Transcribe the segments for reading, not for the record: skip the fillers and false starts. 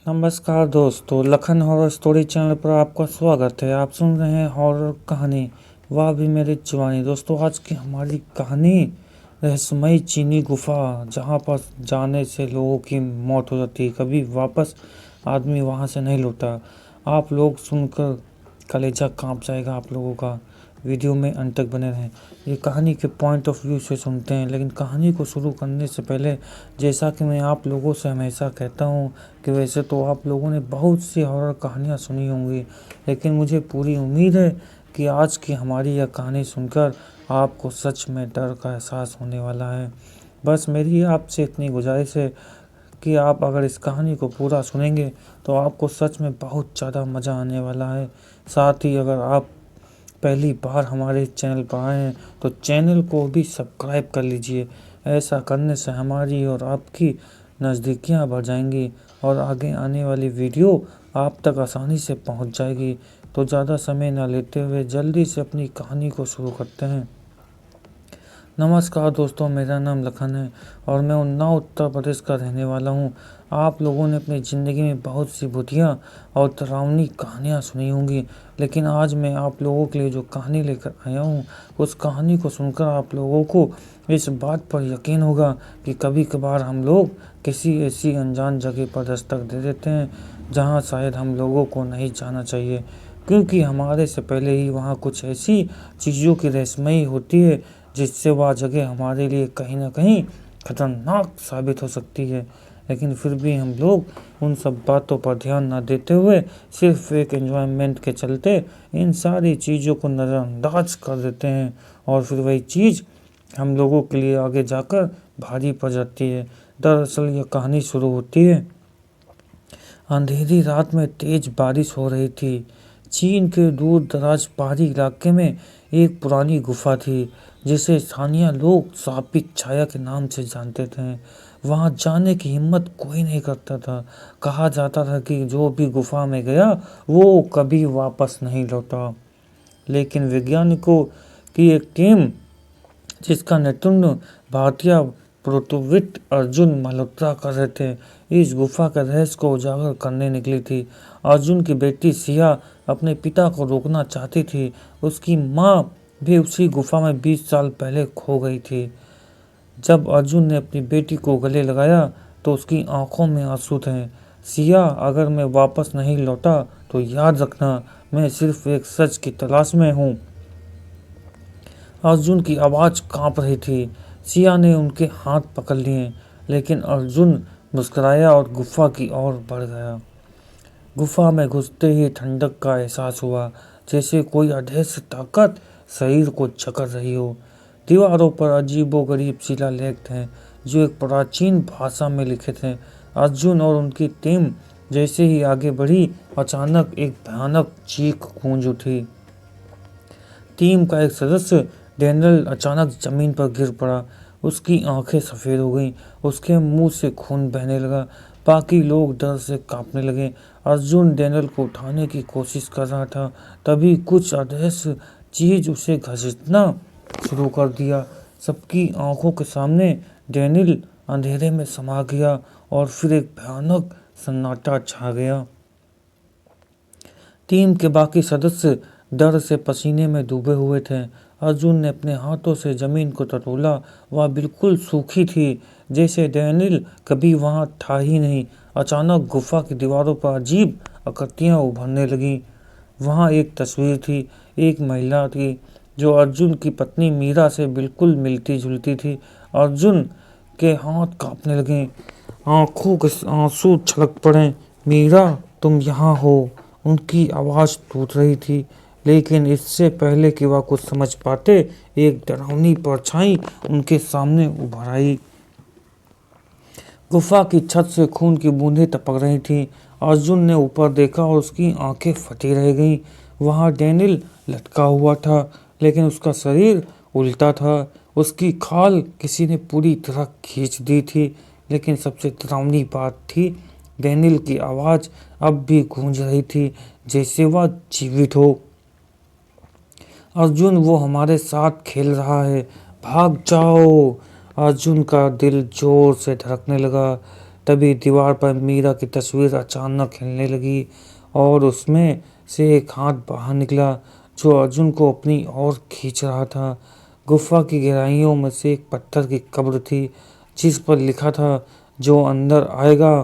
नमस्कार दोस्तों, Lakhan horror story channel पर आपका स्वागत है। आप सुन रहे हैं हॉरर कहानी वह भी मेरी जुबानी। दोस्तों, आज की हमारी कहानी रहस्यमयी चीनी गुफा, जहां पर जाने से लोगों की मौत हो जाती है, कभी वापस आदमी वहां से नहीं लौटा। आप लोग सुनकर कलेजा कांप जाएगा आप लोगों का। वीडियो में अंत तक बने रहें। ये कहानी के पॉइंट ऑफ व्यू से सुनते हैं, लेकिन कहानी को शुरू करने से पहले, जैसा कि मैं आप लोगों से हमेशा कहता हूँ कि वैसे तो आप लोगों ने बहुत सी हॉरर कहानियाँ सुनी होंगी, लेकिन मुझे पूरी उम्मीद है कि आज की हमारी यह कहानी सुनकर आपको सच में डर का एहसास होने वाला है। बस मेरी आपसे इतनी गुजारिश है कि आप अगर इस कहानी को पूरा सुनेंगे तो आपको सच में बहुत ज़्यादा मज़ा आने वाला है। साथ ही अगर आप पहली बार हमारे चैनल पर आए हैं तो चैनल को भी सब्सक्राइब कर लीजिए। ऐसा करने से हमारी और आपकी नज़दीकियाँ बढ़ जाएंगी और आगे आने वाली वीडियो आप तक आसानी से पहुंच जाएगी। तो ज़्यादा समय ना लेते हुए जल्दी से अपनी कहानी को शुरू करते हैं। नमस्कार दोस्तों, मेरा नाम लखन है और मैं उन्नाव उत्तर प्रदेश का रहने वाला हूँ। आप लोगों ने अपनी ज़िंदगी में बहुत सी भूतिया और डरावनी कहानियाँ सुनी होंगी, लेकिन आज मैं आप लोगों के लिए जो कहानी लेकर आया हूँ, उस कहानी को सुनकर आप लोगों को इस बात पर यकीन होगा कि कभी कभार हम लोग किसी ऐसी अनजान जगह पर दस्तक दे देते हैं जहाँ शायद हम लोगों को नहीं जाना चाहिए, क्योंकि हमारे से पहले ही वहाँ कुछ ऐसी चीज़ों की रहस्यमयी होती है जिससे वह जगह हमारे लिए कहीं ना कहीं खतरनाक साबित हो सकती है। लेकिन फिर भी हम लोग उन सब बातों पर ध्यान न देते हुए सिर्फ एक एंजॉयमेंट के चलते इन सारी चीज़ों को नज़रअंदाज कर देते हैं, और फिर वही चीज़ हम लोगों के लिए आगे जाकर भारी पड़ जाती है। दरअसल यह कहानी शुरू होती है अंधेरी रात में। तेज बारिश हो रही थी। चीन के दूर दराज पहाड़ी इलाके में एक पुरानी गुफा थी जिसे स्थानीय लोग शापित छाया के नाम से जानते थे। वहां जाने की हिम्मत कोई नहीं करता था। कहा जाता था कि जो भी गुफा में गया वो कभी वापस नहीं लौटा। लेकिन वैज्ञानिकों की एक टीम, जिसका नेतृत्व भारतीय पुरातत्वविद अर्जुन मल्होत्रा कर रहे थे, इस गुफा के रहस्य को उजागर करने निकली थी। अर्जुन की बेटी सिया अपने पिता को रोकना चाहती थी। उसकी माँ भी उसी गुफा में 20 साल पहले खो गई थी। जब अर्जुन ने अपनी बेटी को गले लगाया तो उसकी आंखों में आंसू थे। सिया, अगर मैं वापस नहीं लौटा तो याद रखना, मैं सिर्फ एक सच की तलाश में हूँ। अर्जुन की आवाज़ कांप रही थी। सिया ने उनके हाथ पकड़ लिए, लेकिन अर्जुन मुस्कुराया और गुफा की ओर बढ़ गया। गुफा में घुसते ही ठंडक का एहसास हुआ, जैसे कोई अदृश्य ताकत शरीर को जकड़ रही हो। दीवारों पर अजीबोगरीब शिलालेख थे जो एक प्राचीन भाषा में लिखे थे। अर्जुन और उनकी टीम जैसे ही आगे बढ़ी, अचानक एक भयानक चीख गूंज उठी। टीम का एक सदस्य डैनियल अचानक जमीन पर गिर पड़ा। उसकी आंखें सफ़ेद हो गईं, उसके मुंह से खून बहने लगा। बाकी लोग डर से कांपने लगे। अर्जुन डैनियल को उठाने की कोशिश कर रहा था, तभी कुछ अदृश्य चीज उसे घसीटना शुरू कर दिया। सबकी आंखों के सामने डैनियल अंधेरे में समा गया और फिर एक भयानक सन्नाटा छा गया। टीम के बाकी सदस्य डर से पसीने में डूबे हुए थे। अर्जुन ने अपने हाथों से जमीन को टटोला। वह बिल्कुल सूखी थी, जैसे डैनियल कभी वहां था ही नहीं। अचानक गुफा की दीवारों पर अजीब आकृतियां उभरने लगी। वहां एक तस्वीर थी। एक महिला थी जो अर्जुन की पत्नी मीरा से बिल्कुल मिलती जुलती थी। अर्जुन के हाथ कांपने लगे, आंखों के आंसू छलक पड़े। मीरा, तुम यहाँ हो? उनकी आवाज़ टूट रही थी, लेकिन इससे पहले कि वह कुछ समझ पाते, एक डरावनी परछाई उनके सामने उभर आई। गुफा की छत से खून की बूंदें टपक रही थीं। अर्जुन ने ऊपर देखा और उसकी आंखें फटी रह गईं। वहां डैनियल लटका हुआ था, लेकिन उसका शरीर उल्टा था। उसकी खाल किसी ने पूरी तरह खींच दी थी। लेकिन सबसे डरावनी बात थी, डैनियल की आवाज़ अब भी गूंज रही थी, जैसे वह जीवित हो। अर्जुन, वो हमारे साथ खेल रहा है, भाग जाओ। अर्जुन का दिल जोर से धड़कने लगा। तभी दीवार पर मीरा की तस्वीर अचानक हिलने लगी और उसमें से एक हाथ बाहर निकला जो अर्जुन को अपनी ओर खींच रहा था। गुफा की गहराइयों में से एक पत्थर की कब्र थी जिस पर लिखा था, जो अंदर आएगा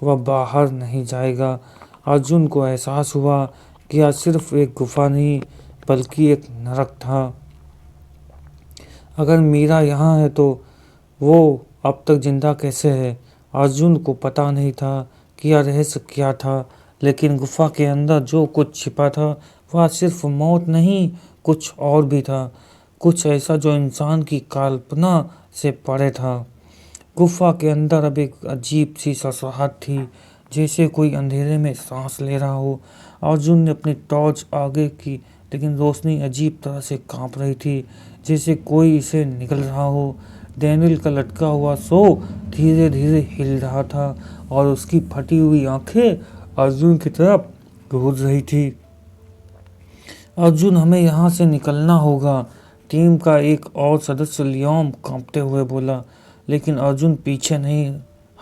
वह बाहर नहीं जाएगा। अर्जुन को एहसास हुआ कि यह सिर्फ एक गुफा नहीं बल्कि एक नरक था। अगर मीरा यहाँ है तो वो अब तक जिंदा कैसे है? अर्जुन को पता नहीं था कि यह रहस्य क्या था, लेकिन गुफा के अंदर जो कुछ छिपा था वह सिर्फ मौत नहीं, कुछ और भी था, कुछ ऐसा जो इंसान की कल्पना से परे था। गुफा के अंदर अब एक अजीब सी ससराहट थी, जैसे कोई अंधेरे में सांस ले रहा हो। अर्जुन ने अपनी टॉर्च आगे की, लेकिन रोशनी अजीब तरह से कांप रही थी, जैसे कोई इसे निगल रहा हो। डैनियल का लटका हुआ सो धीरे धीरे हिल रहा था और उसकी फटी हुई आंखें अर्जुन की तरफ घूर रही थी। अर्जुन, हमें यहाँ से निकलना होगा, टीम का एक और सदस्य लियोम कांपते हुए बोला। लेकिन अर्जुन पीछे नहीं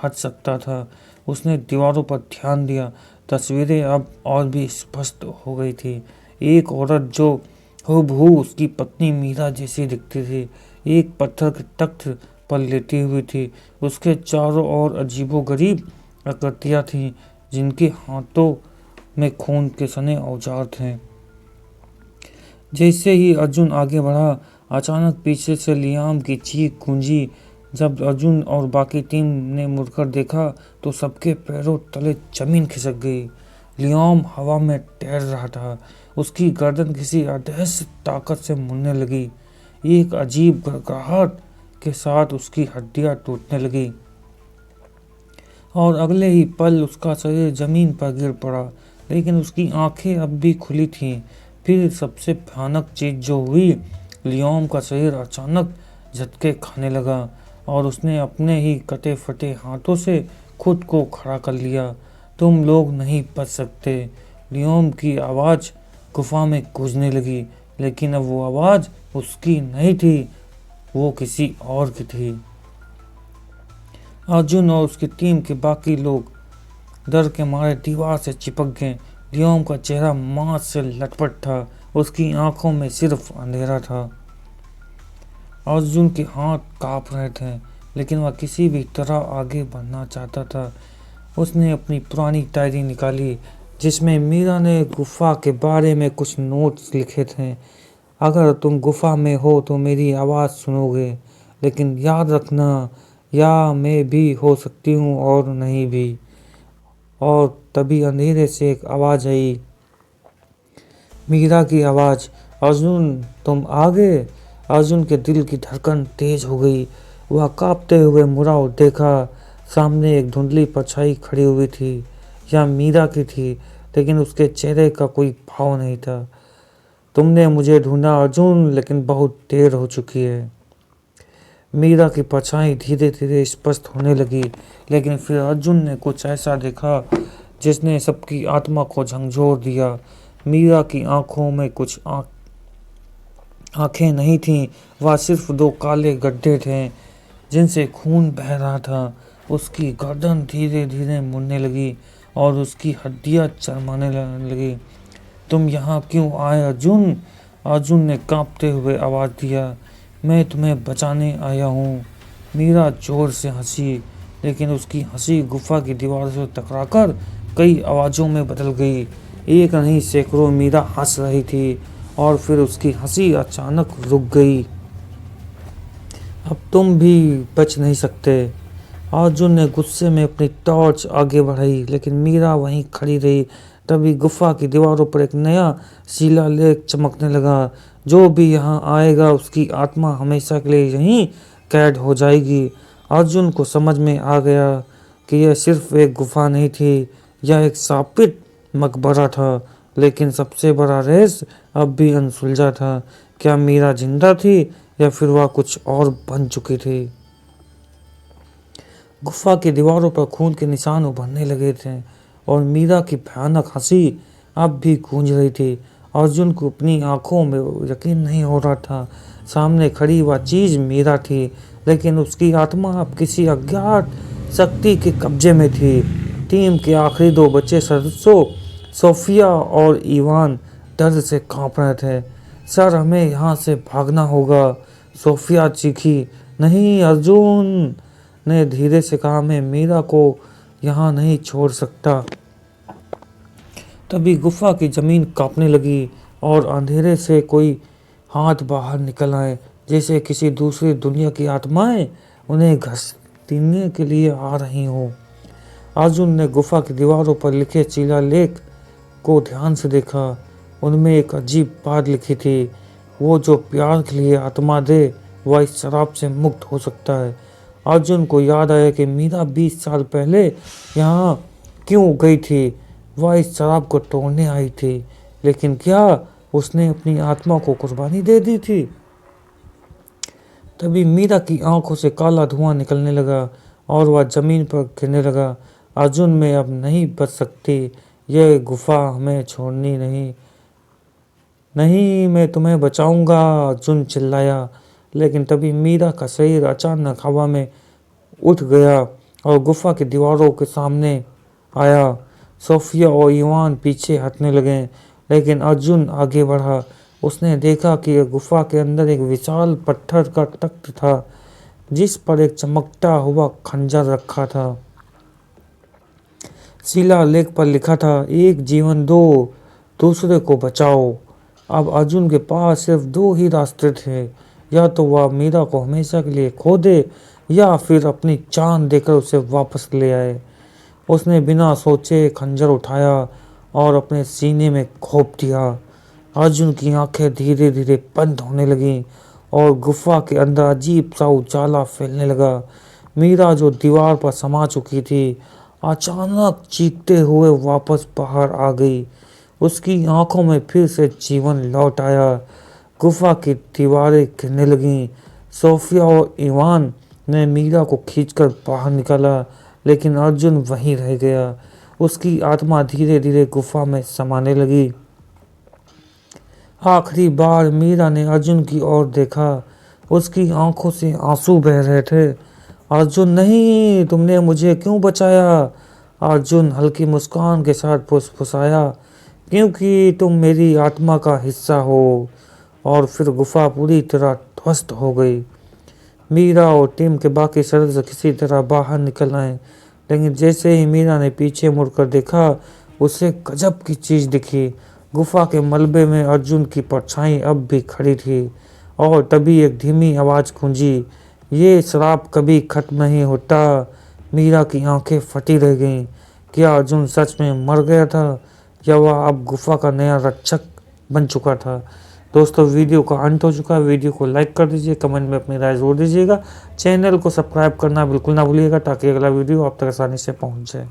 हट सकता था। उसने दीवारों पर ध्यान दिया। तस्वीरें अब और भी स्पष्ट हो गई थी। एक औरत जो हूबहू उसकी पत्नी मीरा जैसी दिखती थी, एक पत्थर के तख्त पर लेटी हुई थी। उसके चारों ओर अजीबोगरीब आकृतियां थीं, जिनके हाथों में खून के सने औजार थे। जैसे ही अर्जुन आगे बढ़ा, अचानक पीछे से लियाम की चीख गूंजी। जब अर्जुन और बाकी टीम ने मुड़कर देखा तो सबके पैरों तले जमीन खिसक गई। लियाम हवा में तैर रहा था। उसकी गर्दन किसी अदृश्य ताकत से मुड़ने लगी। एक अजीब गड़गड़ाहट के साथ उसकी हड्डियां टूटने लगी और अगले ही पल उसका शरीर जमीन पर गिर पड़ा, लेकिन उसकी आंखें अब भी खुली थीं। फिर सबसे भयानक चीज जो हुई, लियोम का शरीर अचानक झटके खाने लगा और उसने अपने ही कटे फटे हाथों से खुद को खड़ा कर लिया। तुम लोग नहीं बच सकते, लियोम की आवाज़ गुफा में गूंजने लगी, लेकिन अब वो आवाज़ उसकी नहीं थी, वो किसी और की थी। अर्जुन और उसकी टीम के बाकी लोग डर के मारे दीवार से चिपक गए। लियोम का चेहरा मांस से लटपट था, उसकी आंखों में सिर्फ अंधेरा था। अर्जुन के हाथ कांप रहे थे, लेकिन वह किसी भी तरह आगे बढ़ना चाहता था। उसने अपनी पुरानी डायरी निकाली, जिसमें मीरा ने गुफा के बारे में कुछ नोट्स लिखे थे। अगर तुम गुफा में हो तो मेरी आवाज़ सुनोगे, लेकिन याद रखना, या मैं भी हो सकती हूँ और नहीं भी। और तभी अंधेरे से एक आवाज़ आई, मीरा की आवाज़, अर्जुन तुम आ गए। अर्जुन के दिल की धड़कन तेज हो गई। वह कांपते हुए मुड़ा और देखा, सामने एक धुंधली परछाई खड़ी हुई थी। यह मीरा की थी, लेकिन उसके चेहरे का कोई भाव नहीं था। तुमने मुझे ढूंढा अर्जुन, लेकिन बहुत देर हो चुकी है। मीरा की परछाई धीरे धीरे स्पष्ट होने लगी, लेकिन फिर अर्जुन ने कुछ ऐसा देखा जिसने सबकी आत्मा को झंझोर दिया। मीरा की आंखों में कुछ आंखें नहीं थीं, वह सिर्फ दो काले गड्ढे थे जिनसे खून बह रहा था। उसकी गर्दन धीरे धीरे मुड़ने लगी और उसकी हड्डियां चरमाने लगी। तुम यहाँ क्यों आए अर्जुन? अर्जुन ने कांपते हुए आवाज़ दिया। मैं तुम्हें बचाने आया हूँ। मीरा जोर से हंसी, लेकिन उसकी हंसी गुफा की दीवार से टकराकर कई आवाज़ों में बदल गई। एक नहीं, सैकड़ों मीरा हंस रही थी और फिर उसकी हंसी अचानक रुक गई। अब तुम भी बच नहीं सकते। अर्जुन ने गुस्से में अपनी टॉर्च आगे बढ़ाई, लेकिन मीरा वहीं खड़ी रही। तभी गुफा की दीवारों पर एक नया शिलालेख चमकने लगा। जो भी यहाँ आएगा उसकी आत्मा हमेशा के लिए यहीं कैद हो जाएगी। अर्जुन को समझ में आ गया कि यह सिर्फ एक गुफा नहीं थी, यह एक शापित मकबरा था। लेकिन सबसे बड़ा रहस्य अब भी अनसुलझा था। क्या मीरा जिंदा थी या फिर वह कुछ और बन चुकी थी? गुफा की दीवारों पर खून के निशान उभरने लगे थे और मीरा की भयानक हंसी अब भी गूंज रही थी। अर्जुन को अपनी आंखों में यकीन नहीं हो रहा था। सामने खड़ी वह चीज मीरा थी, लेकिन उसकी आत्मा अब किसी अज्ञात शक्ति के कब्जे में थी। टीम के आखिरी दो बचे सदस्यों सोफिया और इवान दर्द से कांप रहे थे। सर, हमें यहाँ से भागना होगा, सोफिया चीखी। नहीं, अर्जुन ने धीरे से कहा, मैं मीरा को यहाँ नहीं छोड़ सकता। तभी गुफा की जमीन कांपने लगी और अंधेरे से कोई हाथ बाहर निकल आए, जैसे किसी दूसरी दुनिया की आत्माएं उन्हें घसीटने के लिए आ रही हो। अर्जुन ने गुफा की दीवारों पर लिखे शिलालेख को ध्यान से देखा। उनमें एक अजीब बात लिखी थी, वो जो प्यार के लिए आत्मा दे वह इस शराब से मुक्त हो सकता है। अर्जुन को याद आया कि मीरा 20 साल पहले यहाँ क्यों गई थी। वह इस शराब को तोड़ने आई थी, लेकिन क्या उसने अपनी आत्मा को कुर्बानी दे दी थी? तभी मीरा की आंखों से काला धुआं निकलने लगा और वह जमीन पर गिरने लगा। अर्जुन, मैं अब नहीं बच सकती, यह गुफा हमें छोड़नी नहीं। नहीं, मैं तुम्हें बचाऊंगा, अर्जुन चिल्लाया। लेकिन तभी मीरा का शरीर अचानक हवा में उठ गया और गुफा की दीवारों के सामने आया। सोफिया और इवान पीछे हटने लगे, लेकिन अर्जुन आगे बढ़ा। उसने देखा कि गुफा के अंदर एक विशाल पत्थर का तख्त था, जिस पर एक चमकता हुआ खंजर रखा था। शिलालेख पर लिखा था, एक जीवन दो, दूसरे को बचाओ। अब अर्जुन के पास सिर्फ दो ही रास्ते थे, या तो वह मीरा को हमेशा के लिए खो दे या फिर अपनी जान देकर उसे वापस ले आए। उसने बिना सोचे खंजर उठाया और अपने सीने में घोंप दिया। अर्जुन की आंखें धीरे धीरे बंद होने लगीं और गुफा के अंदर अजीब सा उजाला फैलने लगा। मीरा, जो दीवार पर समा चुकी थी, अचानक चीखते हुए वापस बाहर आ गई। उसकी आंखों में फिर से जीवन लौट आया। गुफा की दीवारें गिरने लगीं। सोफिया और इवान ने मीरा को खींचकर बाहर निकाला, लेकिन अर्जुन वहीं रह गया। उसकी आत्मा धीरे धीरे गुफा में समाने लगी। आखिरी बार मीरा ने अर्जुन की ओर देखा। उसकी आंखों से आंसू बह रहे थे। अर्जुन, नहीं, तुमने मुझे क्यों बचाया? अर्जुन हल्की मुस्कान के साथ फुसफुसाया, क्योंकि तुम मेरी आत्मा का हिस्सा हो। और फिर गुफा पूरी तरह ध्वस्त हो गई। मीरा और टीम के बाकी सदस्य किसी तरह बाहर निकल आए, लेकिन जैसे ही मीरा ने पीछे मुड़कर देखा, उसे गजब की चीज दिखी। गुफा के मलबे में अर्जुन की परछाई अब भी खड़ी थी और तभी एक धीमी आवाज गूंजी, ये शराब कभी खत्म नहीं होता। मीरा की आंखें फटी रह गईं। क्या अर्जुन सच में मर गया था या वह अब गुफा का नया रक्षक बन चुका था? दोस्तों, वीडियो का अंत हो चुका है। वीडियो को लाइक कर दीजिए, कमेंट में अपनी राय जोड़ दीजिएगा। चैनल को सब्सक्राइब करना बिल्कुल ना भूलिएगा, ताकि अगला वीडियो आप तक आसानी से पहुंच जाए।